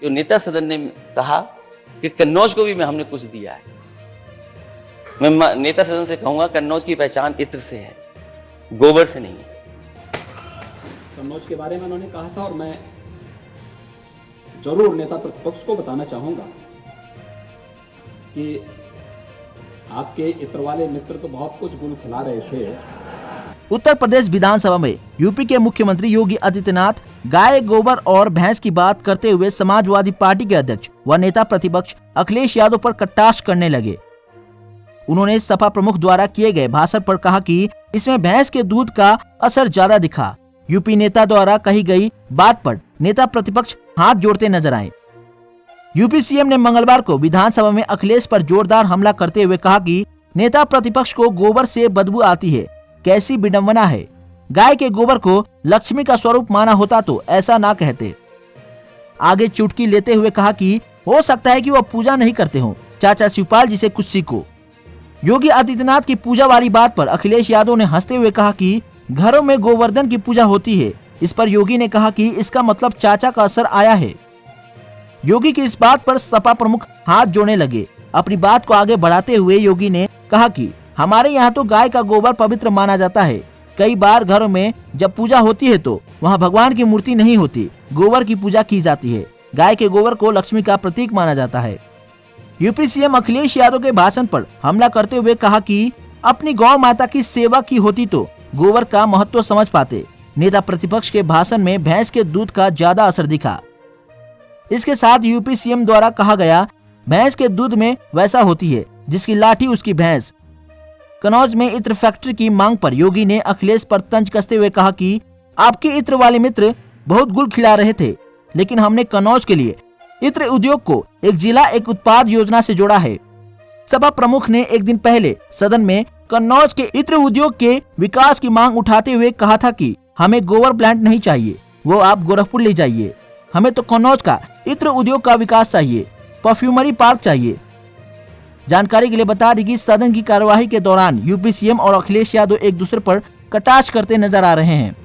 जो नेता सदन ने कहा कि कन्नौज को भी हमने कुछ दिया है। मैं नेता सदन से कहूंगा कन्नौज की पहचान इत्र से है, गोबर से नहीं है। कन्नौज के बारे में उन्होंने कहा था और मैं जरूर नेता प्रतिपक्ष को बताना चाहूंगा कि आपके इत्र वाले मित्र तो बहुत कुछ गुल खिला रहे थे। उत्तर प्रदेश विधानसभा में यूपी के मुख्यमंत्री योगी आदित्यनाथ गाय, गोबर और भैंस की बात करते हुए समाजवादी पार्टी के अध्यक्ष व नेता प्रतिपक्ष अखिलेश यादव पर कटाक्ष करने लगे। उन्होंने सपा प्रमुख द्वारा किए गए भाषण पर कहा कि इसमें भैंस के दूध का असर ज्यादा दिखा। यूपी नेता द्वारा कही गई बात पर नेता प्रतिपक्ष हाथ जोड़ते नजर आए। यूपी सीएम ने मंगलवार को विधानसभा में अखिलेश पर जोरदार हमला करते हुए कहा कि नेता प्रतिपक्ष को गोबर से बदबू आती है, कैसी विडंबना है। गाय के गोबर को लक्ष्मी का स्वरूप माना होता तो ऐसा ना कहते। आगे चुटकी लेते हुए कहा कि हो सकता है कि वह पूजा नहीं करते हो, चाचा शिवपाल जी से कुछ सीखो। योगी आदित्यनाथ की पूजा वाली बात पर अखिलेश यादव ने हंसते हुए कहा कि घरों में गोवर्धन की पूजा होती है। इस पर योगी ने कहा कि इसका मतलब चाचा का असर आया है। योगी की इस बात पर सपा प्रमुख हाथ जोड़ने लगे। अपनी बात को आगे बढ़ाते हुए योगी ने कहा कि हमारे यहाँ तो गाय का गोबर पवित्र माना जाता है। कई बार घरों में जब पूजा होती है तो वहाँ भगवान की मूर्ति नहीं होती, गोबर की पूजा की जाती है। गाय के गोबर को लक्ष्मी का प्रतीक माना जाता है। यूपी सीएम अखिलेश यादव के भाषण पर हमला करते हुए कहा कि अपनी गौ माता की सेवा की होती तो गोबर का महत्व समझ पाते। नेता प्रतिपक्ष के भाषण में भैंस के दूध का ज्यादा असर दिखा। इसके साथ यूपी सीएम द्वारा कहा गया भैंस के दूध में वैसा होती है जिसकी लाठी उसकी भैंस। कन्नौज में इत्र फैक्ट्री की मांग पर योगी ने अखिलेश पर तंज कसते हुए कहा कि आपके इत्र वाले मित्र बहुत गुल खिला रहे थे, लेकिन हमने कन्नौज के लिए इत्र उद्योग को एक जिला एक उत्पाद योजना से जोड़ा है। सपा प्रमुख ने एक दिन पहले सदन में कन्नौज के इत्र उद्योग के विकास की मांग उठाते हुए कहा था कि हमें गोबर प्लांट नहीं चाहिए, वो आप गोरखपुर ले जाइए। हमें तो कन्नौज का इत्र उद्योग का विकास चाहिए, परफ्यूमरी पार्क चाहिए। जानकारी के लिए बता दी कि सदन की कार्यवाही के दौरान यूपी सीएम और अखिलेश यादव एक दूसरे पर कटाक्ष करते नजर आ रहे हैं।